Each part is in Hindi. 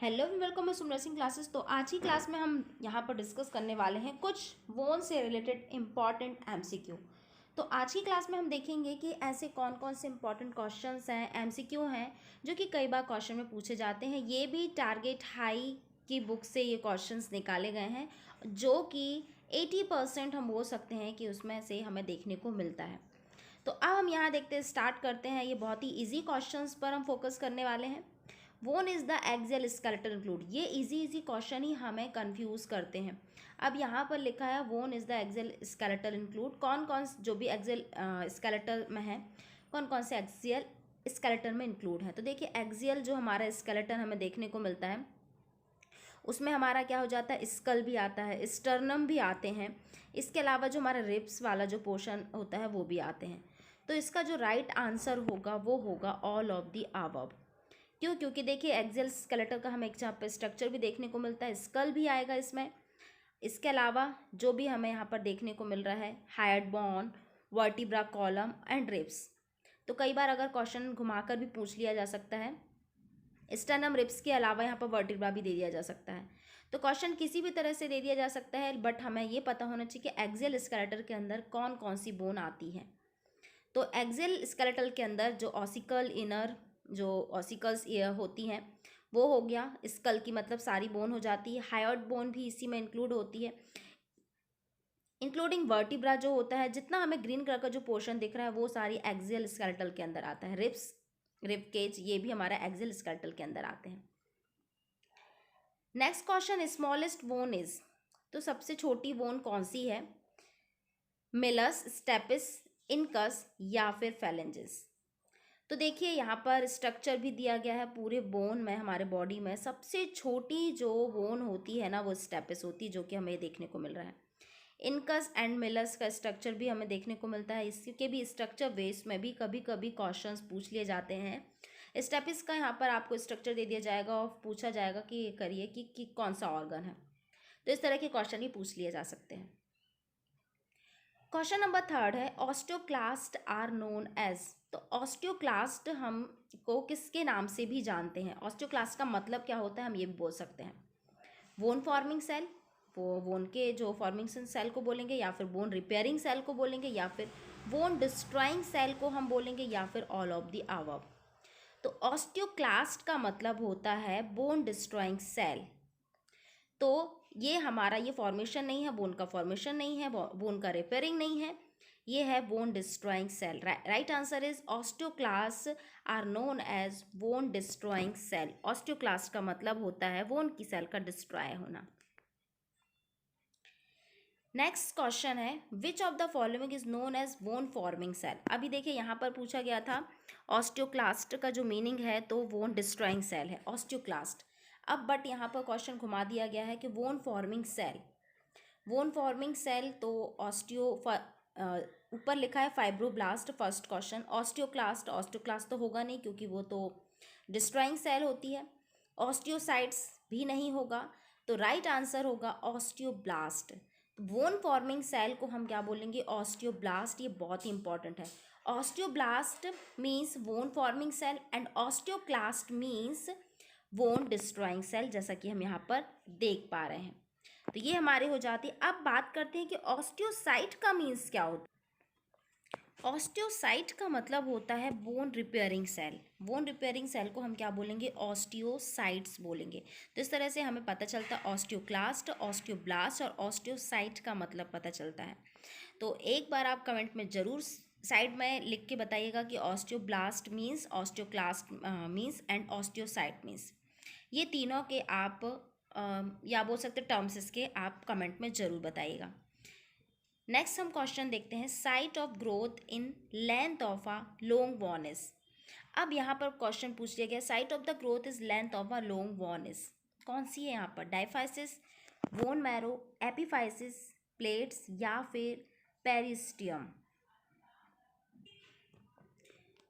हेलो वेलकम, मैं सुमरा सिंह क्लासेस। तो आज की क्लास में हम यहाँ पर डिस्कस करने वाले हैं कुछ वोन से रिलेटेड इम्पॉर्टेंट एमसीक्यू। तो आज की क्लास में हम देखेंगे कि ऐसे कौन कौन से इम्पॉर्टेंट क्वेश्चंस हैं, एमसीक्यू हैं, जो कि कई बार क्वेश्चन में पूछे जाते हैं। ये भी टारगेट हाई की बुक से ये क्वेश्चंस निकाले गए हैं, जो कि 80% हम बोल सकते हैं कि उसमें से हमें देखने को मिलता है। तो अब हम यहाँ देखते हैं, स्टार्ट करते हैं। ये बहुत ही ईजी क्वेश्चंस पर हम फोकस करने वाले हैं। वोन is the axial skeletal include. ये इजी क्वेश्चन ही हमें कंफ्यूज करते हैं। अब यहाँ पर लिखा है वोन is the axial skeletal include, कौन कौन जो भी एक्सियल स्केलेटल में है, कौन कौन से एक्सियल स्केलेटल में इंक्लूड है। तो देखिए, एक्सियल जो हमारा स्केलेटन हमें देखने को मिलता है, उसमें हमारा क्या हो जाता है, स्कल भी आता है, स्टर्नम भी आते हैं। इसके अलावा जो हमारा रिब्स वाला जो पोर्शन होता है वो भी आते हैं। तो इसका जो राइट आंसर होगा वो होगा ऑल ऑफ द अबव। क्यों? क्योंकि देखिए, एक्सियल स्केलेटल का हमें यहाँ पर स्ट्रक्चर भी देखने को मिलता है, स्कल भी आएगा इसमें। इसके अलावा जो भी हमें यहाँ पर देखने को मिल रहा है, hide bone, vertebra column and ribs. तो कई बार अगर क्वेश्चन घुमाकर भी पूछ लिया जा सकता है, स्टर्नम रिब्स के अलावा यहाँ पर वर्टिब्रा भी दे दिया जा सकता है। तो क्वेश्चन किसी भी तरह से दे दिया जा सकता है, बट हमें ये पता होना चाहिए कि एक्सियल स्केलेटल के अंदर कौन कौन सी बोन आती है। तो एक्सियल स्केलेटल के अंदर जो ऑसिकल इनर, जो ऑसिकल्स होती हैं, वो हो गया। स्कल की मतलब सारी बोन हो जाती है। हायोइड बोन भी इसी में इंक्लूड होती है, इंक्लूडिंग वर्टिब्रा जो होता है। जितना हमें ग्रीन कलर का जो पोर्शन दिख रहा है वो सारी एक्सियल स्केलेटल के अंदर आता है। रिब्स, रिब केज, ये भी हमारा एक्सियल स्केलेटल के अंदर आते हैं। Next question, smallest bone is. तो सबसे छोटी बोन कौन सी है? मिलस, स्टेपिस, इनकस या फिर फेलेंजेस। तो देखिए, यहाँ पर स्ट्रक्चर भी दिया गया है। पूरे बोन में, हमारे बॉडी में सबसे छोटी जो बोन होती है ना, वो स्टेपिस होती है, जो कि हमें देखने को मिल रहा है। इनकस एंड मिलस का स्ट्रक्चर भी हमें देखने को मिलता है। इसके भी स्ट्रक्चर बेस में भी कभी कभी क्वेश्चंस पूछ लिए जाते हैं। स्टेपिस का यहाँ पर आपको स्ट्रक्चर दे दिया जाएगा और पूछा जाएगा कि ये करिए कि कौन सा ऑर्गन है। तो इस तरह के क्वेश्चन ही पूछ लिए जा सकते हैं। क्वेश्चन नंबर 3 है, ऑस्टियोक्लास्ट आर नोन एज। तो ऑस्टियोक्लास्ट हमको किसके नाम से भी जानते हैं? ऑस्टियोक्लास्ट का मतलब क्या होता है, हम ये भी बोल सकते हैं बोन फॉर्मिंग सेल, वो बोन के जो फॉर्मिंग सेल को बोलेंगे, या फिर बोन रिपेयरिंग सेल को बोलेंगे, या फिर बोन डिस्ट्रॉइंग सेल को हम बोलेंगे, या फिर ऑल ऑफ द अबव। तो ऑस्टियोक्लास्ट का मतलब होता है बोन डिस्ट्रॉइंग सेल। तो ये हमारा ये फॉर्मेशन नहीं है, बोन का फॉर्मेशन नहीं है, बोन का रिपेयरिंग नहीं है, ये है bone destroying cell. Right answer is osteoclast are known as bone destroying cell. Osteoclast का मतलब होता है बोन की सेल का डिस्ट्रॉय होना। नेक्स्ट क्वेश्चन है, which of the following is known as bone forming cell. अभी देखिए, यहाँ पर पूछा गया था ऑस्टियोक्लास्ट का जो मीनिंग है, तो बोन डिस्ट्रॉइंग सेल है ऑस्टियोक्लास्ट। अब बट यहाँ पर क्वेश्चन घुमा दिया गया है कि bone forming cell, bone forming cell तो ऊपर लिखा है fibroblast first question. Osteoclast, osteoclast तो होगा नहीं क्योंकि वो तो डिस्ट्रॉइंग सेल होती है। ऑस्टियोसाइट्स भी नहीं होगा, तो राइट आंसर होगा ऑस्टियोब्लास्ट। बोन फॉर्मिंग सेल को हम क्या बोलेंगे? ऑस्टियोब्लास्ट। ये बहुत ही इंपॉर्टेंट है। Osteoblast means bone forming cell and osteoclast means bone destroying cell, जैसा कि हम यहाँ पर देख पा रहे हैं। तो ये हमारे हो जाती है। अब बात करते हैं कि ऑस्टियोसाइट का मीन्स क्या होता है। ऑस्टियोसाइट का मतलब होता है bone repairing cell. Bone repairing cell को हम क्या बोलेंगे? ऑस्टियोसाइट्स बोलेंगे। तो इस तरह से हमें पता चलता है ऑस्टियोक्लास्ट, ऑस्टियोब्लास्ट और ऑस्टियोसाइट का मतलब पता चलता है। तो एक बार आप कमेंट में ज़रूर साइड में लिख के बताइएगा कि osteoblast means, osteoclast means and osteocyte means. ये तीनों के आप या बोल सकते टर्म्स इसके आप कमेंट में ज़रूर बताइएगा। नेक्स्ट हम क्वेश्चन देखते हैं, site of growth in length of a long bone is. अब यहाँ पर क्वेश्चन पूछ लिया गया, site of the growth is length of a long bone is. कौन सी है यहाँ पर? Diaphysis, bone marrow, epiphysis, plates या फिर पेरिस्टियम।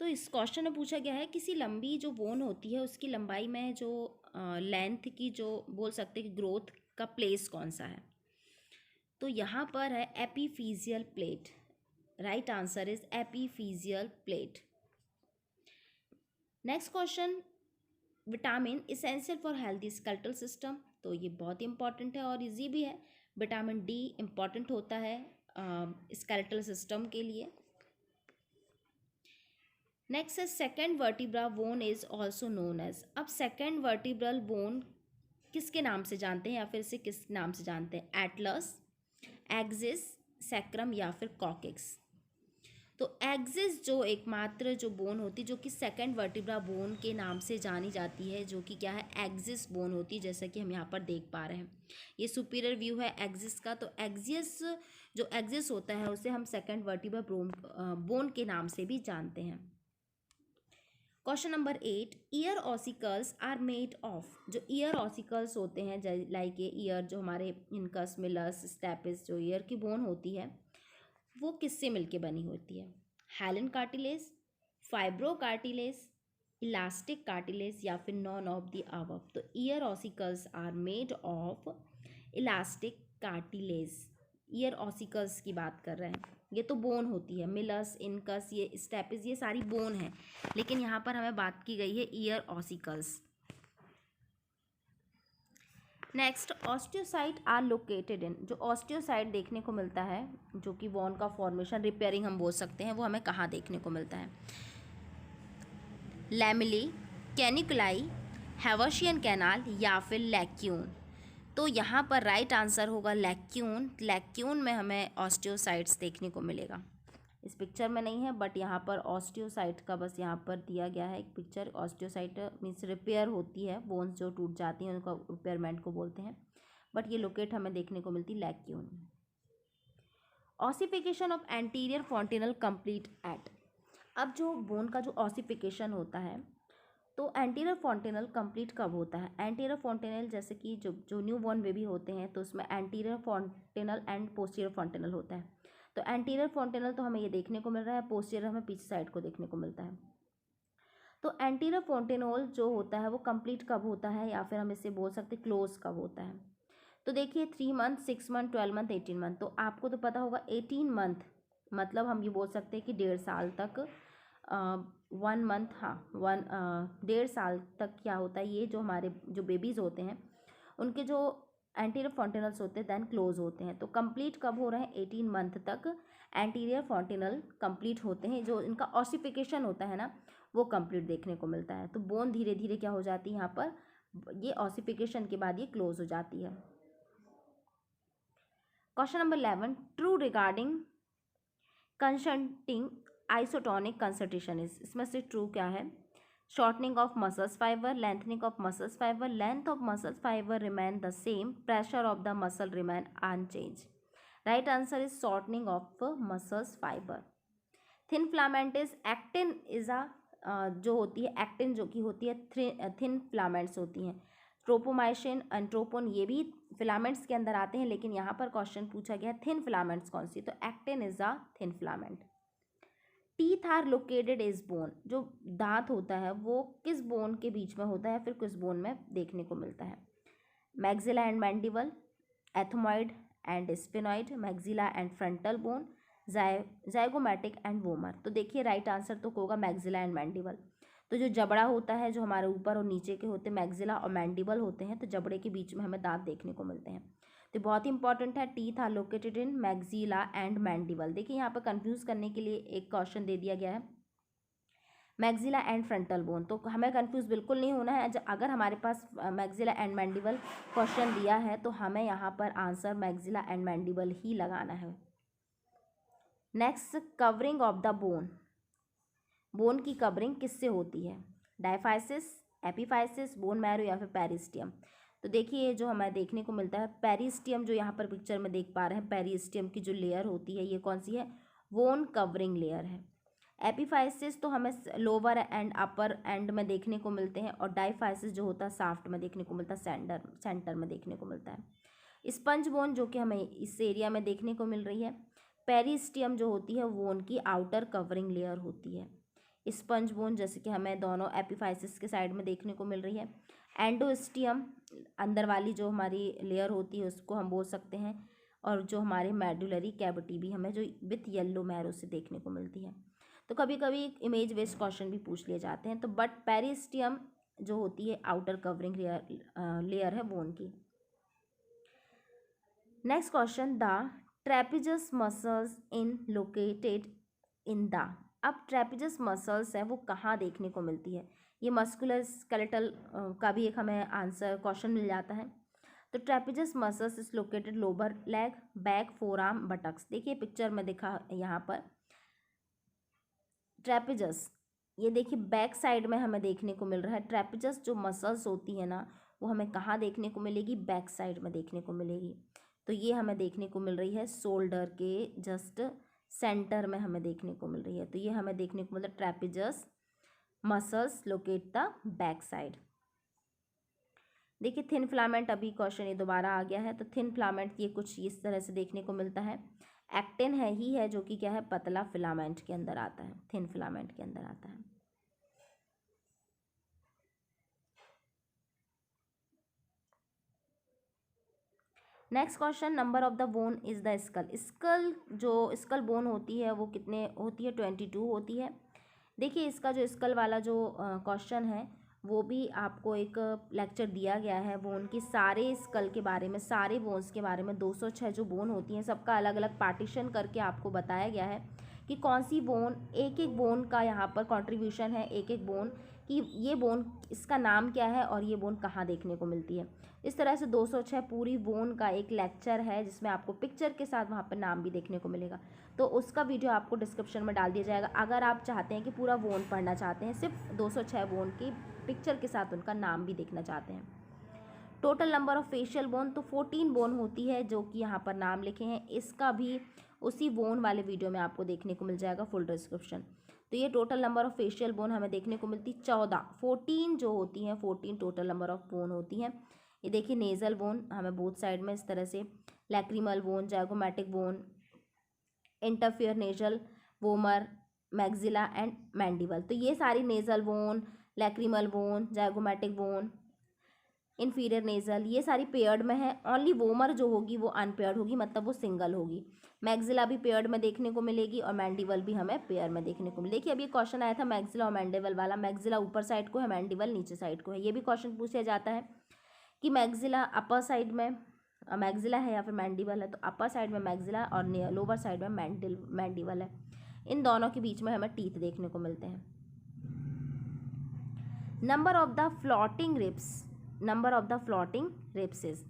तो इस क्वेश्चन में पूछा गया है किसी लंबी जो बोन होती है उसकी लंबाई में जो लेंथ की जो बोल सकते हैं कि ग्रोथ का प्लेस कौन सा है। तो यहाँ पर है epiphyseal plate. Right answer is epiphyseal plate. Next question, vitamin essential for healthy skeletal system, तो ये बहुत ही इंपॉर्टेंट है और इजी भी है। विटामिन डी इम्पॉर्टेंट होता है स्केलेटल सिस्टम के लिए। नेक्स्ट है second vertebra bone is also known as. अब सेकेंड वर्टिब्रल बोन किसके नाम से जानते हैं या फिर इसे किस नाम से जानते हैं? एटलस, एक्सिस, सैक्रम या फिर कॉकेक्स। तो एक्सिस जो एकमात्र जो बोन होती है जो कि सेकंड वर्टिब्रा बोन के नाम से जानी जाती है, जो कि क्या है? एक्सिस बोन होती है, जैसा कि हम यहाँ पर देख पा रहे हैं। ये सुपीरियर व्यू है एक्सिस का। तो एक्सिस जो एक्सिस होता है उसे हम सेकंड वर्टिब्रा बोन के नाम से भी जानते हैं। Question number 8, ear ossicles are made of. जो ईयर ऑसिकल्स होते हैं लाइक ये ईयर जो हमारे इनकस, मिलस, स्टेपिस, जो ईयर की बोन होती है वो किससे मिलके बनी होती है? Hyaline cartilage, fibro cartilage, elastic cartilage या फिर नॉन ऑफ द अबव। तो ear ossicles are made of elastic cartilage. Ear ossicles की बात कर रहे हैं। ये तो बोन होती है, मिलस, इनकस, ये स्टेपिस, ये सारी बोन है, लेकिन यहाँ पर हमें बात की गई है ear ossicles. Next, osteocyte are located in. जो ऑस्टियोसाइट देखने को मिलता है, जो कि बोन का फॉर्मेशन, रिपेयरिंग हम बोल सकते हैं, वो हमें कहाँ देखने को मिलता है? लैमेली, कैनिकुलाई, हैवर्शियन कैनाल या फिर लैक्यून। तो यहाँ पर राइट आंसर होगा लैक्यून। लैक्यून में हमें ऑस्टियोसाइट्स देखने को मिलेगा। इस पिक्चर में नहीं है, बट यहाँ पर ऑस्टियोसाइट का बस यहाँ पर दिया गया है एक पिक्चर। ऑस्टियोसाइट मीन्स रिपेयर होती है, बोन्स जो टूट जाती हैं उनका रिपेयरमेंट को बोलते हैं, बट ये लोकेट हमें देखने को मिलती lacunae. Ossification of anterior fontanel complete at. अब जो बोन का जो ऑसिफिकेशन होता है तो एंटीरियर फॉन्टिनल कंप्लीट कब होता है? एंटीरियर फॉन्टिनल जैसे कि जो न्यू बॉर्न बेबी होते हैं तो उसमें एंटीरियर फॉन्टिनल एंड पोस्टीरियर फॉन्टिनल होता है। तो एंटीरियर फॉन्टिनल तो हमें ये देखने को मिल रहा है, पोस्टीरियर हमें पीछे साइड को देखने को मिलता है। तो एंटीरियर फॉन्टिनोल जो होता है वो कंप्लीट कब होता है, या फिर हम इसे बोल सकते हैं क्लोज कब होता है? तो देखिए 3 मंथ, 6 मंथ, 12 मंथ, 18 मंथ। तो आपको तो पता होगा 18 मंथ मतलब हम ये बोल सकते हैं कि 1.5 साल तक 1 मंथ, हाँ 1.5 साल तक क्या होता है, ये जो हमारे जो बेबीज़ होते हैं उनके जो एंटीरियर फॉन्टिनल्स होते हैं देन क्लोज होते हैं। तो कंप्लीट कब हो रहे हैं? 18 मंथ तक एंटीरियर फॉन्टिनल कंप्लीट होते हैं। जो इनका ऑसिफिकेशन होता है ना वो कंप्लीट देखने को मिलता है। तो बोन धीरे धीरे क्या हो जाती है यहाँ पर, ये ऑसिफिकेशन के बाद ये क्लोज हो जाती है। Question number 11, true regarding consulting isotonic consultation is. इसमें से ट्रू क्या है? Shortening of muscles fiber, lengthening of muscles fiber, length of muscles fiber remain the same, pressure of the muscle remain unchange. Right answer is shortening of muscles fiber. Thin filament is actin is a जो होती है एक्टिन जो कि होती है थिन फिलामेंट्स होती हैं। ट्रोपोमाइसिन, एंट्रोपोन ये भी फिलामेंट्स के अंदर आते हैं, लेकिन यहाँ पर क्वेश्चन पूछा गया थिन फिलामेंट्स कौन सी, तो actin is a thin filament. Teeth are located is bone. जो दांत होता है वो किस बोन के बीच में होता है, फिर किस बोन में देखने को मिलता है? Maxilla and mandible, ethmoid and sphenoid, maxilla and frontal bone, zygomatic and vomer. तो देखिए राइट आंसर तो होगा मैक्सिला एंड मैंडिबल। तो जो जबड़ा होता है जो हमारे ऊपर और नीचे के होते हैं मैक्सिला और मैंडिबल होते हैं, तो जबड़े के बीच में हमें दांत देखने को मिलते हैं। तो बहुत ही इंपॉर्टेंट है, teeth are located in maxilla and mandible. देखिए यहाँ पर कंफ्यूज करने के लिए एक क्वेश्चन दे दिया गया है मैक्सिला एंड फ्रंटल बोन, तो हमें कंफ्यूज बिल्कुल नहीं होना है। अगर हमारे पास मैक्सिला एंड मैंडिबल क्वेश्चन दिया है तो हमें यहाँ पर आंसर मैक्सिला एंड मैंडिबल ही लगाना है। Next, covering of the bone. Bone की कवरिंग किससे होती है? डायफाइसिस, एपिफाइसिस, बोन मैरो या फिर पेरिस्टियम। तो देखिए जो हमें देखने को मिलता है पेरिस्टियम, जो यहाँ पर पिक्चर में देख पा रहे हैं, पेरिस्टियम की जो लेयर होती है ये कौन सी है? बोन कवरिंग लेयर है। एपिफाइसिस तो हमें लोअर एंड अपर एंड में देखने को मिलते हैं, और डायफाइसिस जो होता है साफ्ट में देखने को मिलता है, सेंटर में देखने को मिलता है। स्पंज बोन जो कि हमें इस एरिया में देखने को मिल रही है। पेरिस्टियम जो होती है वो उनकी आउटर कवरिंग लेयर होती है। स्पंज बोन जैसे कि हमें दोनों एपिफाइसिस के साइड में देखने को मिल रही है। एंडोस्टियम अंदर वाली जो हमारी लेयर होती है उसको हम बोल सकते हैं, और जो हमारे मेडुलरी कैविटी भी हमें जो विथ येलो मैरो से देखने को मिलती है। तो कभी कभी इमेज बेस्ड क्वेश्चन भी पूछ लिए जाते हैं। तो बट पेरिस्टियम जो होती है आउटर कवरिंग लेयर है बोन की। Next question, the trapezius muscles in located in the. अब ट्रेपेजियस मसल्स है वो कहाँ देखने को मिलती है, ये मस्कुलर स्केलेटल का भी एक हमें आंसर क्वेश्चन मिल जाता है। तो trapezius muscles is located lower leg, back, four arm, buttocks. देखिए पिक्चर में दिखा यहाँ पर ट्रेपेजस, ये देखिए बैक साइड में हमें देखने को मिल रहा है। ट्रेपेजस जो मसल्स होती है ना वो हमें कहाँ देखने को मिलेगी, बैक साइड में देखने को मिलेगी। तो ये हमें देखने को मिल रही है शोल्डर के जस्ट सेंटर में हमें देखने को मिल रही है। तो ये हमें देखने को मिल रहा है trapezius muscles locate the back side. देखिए थिन फिलामेंट, अभी क्वेश्चन ये दोबारा आ गया है। तो थिन फिलामेंट ये कुछ इस तरह से देखने को मिलता है। एक्टिन है ही है जो कि क्या है, पतला फिलामेंट के अंदर आता है, थिन फिलामेंट के अंदर आता है। Next question, number of the bone is the skull. Skull जो स्कल बोन होती है वो कितने होती है, 22 होती है। देखिए इसका जो स्कल वाला जो क्वेश्चन है वो भी आपको एक लेक्चर दिया गया है बोन की सारे स्कल के बारे में, सारे बोन्स के बारे में। 206 जो बोन होती हैं सबका अलग अलग पार्टीशन करके आपको बताया गया है कि कौन सी बोन, एक एक बोन का यहाँ पर कंट्रीब्यूशन है, एक एक बोन कि ये बोन इसका नाम क्या है और ये बोन कहाँ देखने को मिलती है। इस तरह से 206 पूरी बोन का एक लेक्चर है जिसमें आपको पिक्चर के साथ वहाँ पर नाम भी देखने को मिलेगा। तो उसका वीडियो आपको डिस्क्रिप्शन में डाल दिया जाएगा अगर आप चाहते हैं कि पूरा बोन पढ़ना चाहते हैं, सिर्फ 206 बोन की पिक्चर के साथ उनका नाम भी देखना चाहते हैं। Total number of facial bone, तो 14 बोन होती है जो कि यहाँ पर नाम लिखे हैं। इसका भी उसी बोन वाले वीडियो में आपको देखने को मिल जाएगा फुल डिस्क्रिप्शन। तो ये total number of facial bone हमें देखने को मिलती 14 जो होती हैं, 14 टोटल नंबर ऑफ बोन होती हैं। ये देखिए नेजल बोन हमें बोथ साइड में इस तरह से, lacrimal bone, zygomatic bone, interfere nasal, vomer, maxilla and mandible. तो ये सारी nasal bone, lacrimal bone, zygomatic bone, inferior nasal, ये सारी पेयर्ड में है। ओनली वोमर जो होगी वो अनपेयर्ड होगी, मतलब वो सिंगल होगी। मैग्जिला भी पेयर्ड में देखने को मिलेगी और मैंडिबल भी हमें पेयर में देखने को मिलेगी। अभी क्वेश्चन आया था मैग्जिला और मैंडिबल वाला, मैग्जिला ऊपर साइड को है, मैंडिबल नीचे साइड को है। ये भी क्वेश्चन पूछा जाता है कि मैग्जिला अपर साइड में मैग्जिला है या फिर मैंडिबल है। तो अपर साइड में मैग्जिला और लोअर साइड में मैंडिबल है। इन दोनों के बीच में हमें टीथ देखने को मिलते हैं। Number of the floating ribs, number of the floating ribs is,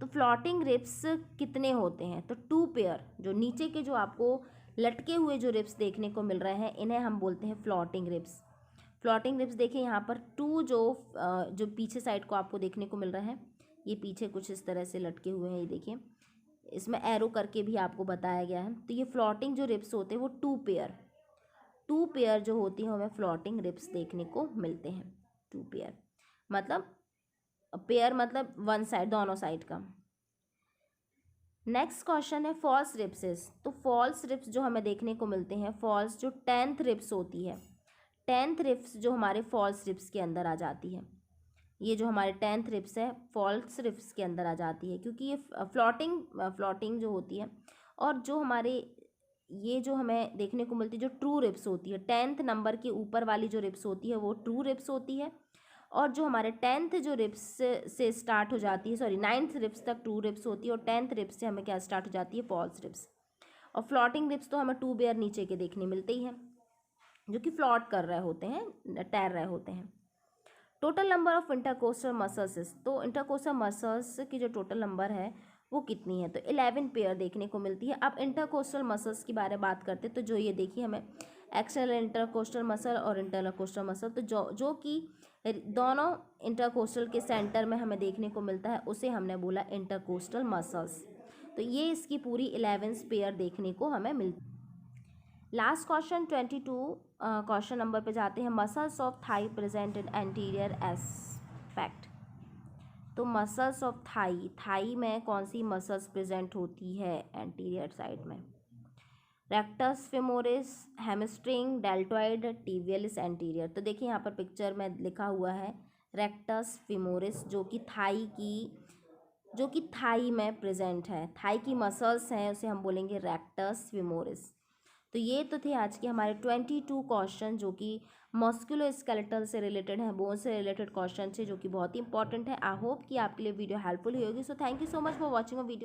तो फ्लोटिंग रिब्स कितने होते हैं, तो 2 पेयर। जो नीचे के जो आपको लटके हुए जो रिब्स देखने को मिल रहे हैं इन्हें हम बोलते हैं फ्लोटिंग रिब्स। फ्लोटिंग रिब्स देखिए यहाँ पर 2 जो पीछे साइड को आपको देखने को मिल रहे हैं, ये पीछे कुछ इस तरह से लटके हुए हैं। ये देखिए इसमें एरो करके भी आपको बताया गया है। तो ये फ्लोटिंग जो रिब्स होते हैं वो 2 पेयर जो होती हैं हमें फ्लोटिंग रिब्स देखने को मिलते हैं। 2 पेयर मतलब पेयर मतलब वन साइड, दोनों साइड का। नेक्स्ट क्वेश्चन है फॉल्स रिब्सेस। तो फॉल्स रिब्स जो हमें देखने को मिलते हैं, फॉल्स जो 10th रिब्स होती है, 10th रिब्स जो हमारे फॉल्स रिब्स के अंदर आ जाती है, ये जो हमारे 10th रिब्स है फॉल्स रिब्स के अंदर आ जाती है क्योंकि ये फ्लोटिंग जो होती है। और जो हमारे ये जो हमें देखने को मिलती है जो ट्रू रिब्स होती है, 10th नंबर के ऊपर वाली जो रिब्स होती है वो ट्रू रिब्स होती है। और जो हमारे 10th जो रिब्स से स्टार्ट हो जाती है, सॉरी 9th रिब्स तक ट्रू रिब्स होती है और 10th रिब्स से हमें क्या स्टार्ट हो जाती है, फॉल्स रिब्स। और फ्लोटिंग रिब्स तो हमें 2 पेयर नीचे के देखने मिलते ही हैं जो कि फ्लॉट कर रहे होते हैं, तैर रहे होते हैं। Total number of intercostal muscles, तो इंटरकोस्टल मसल्स की जो टोटल नंबर है वो कितनी है, तो 11 पेयर देखने को मिलती है। अब इंटरकोस्टल मसल्स की बारे में बात करते हैं तो जो ये देखिए हमें एक्सटर्नल इंटरकोस्टल मसल और इंटरनल कोस्टल मसल, तो जो कि दोनों इंटरकोस्टल के सेंटर में हमें देखने को मिलता है उसे हमने बोला इंटरकोस्टल मसल्स। तो ये इसकी पूरी 11 पेयर देखने को हमें मिलती। लास्ट क्वेश्चन 22 क्वेश्चन नंबर पे जाते हैं। Muscles of thigh present in anterior aspect. तो मसल्स ऑफ थाई में कौन सी मसल्स प्रेजेंट होती है एंटीरियर साइड में, rectus femoris, hamstring, deltoid, tibialis anterior. तो देखिए यहाँ पर पिक्चर में लिखा हुआ है रेक्टस फेमोरिस जो कि थाई में प्रेजेंट है, थाई की मसल्स हैं उसे हम बोलेंगे रेक्टस फेमोरिस। तो ये तो थे आज के हमारे 22 क्वेश्चन जो कि मस्कुलोस्केलेटल से रिलेटेड हैं, बोन से रिलेटेड क्वेश्चन है जो कि बहुत ही इंपॉर्टेंट है। आई होप कि आपके लिए वीडियो हेल्पफुल होगी। So thank you so much for watching a video.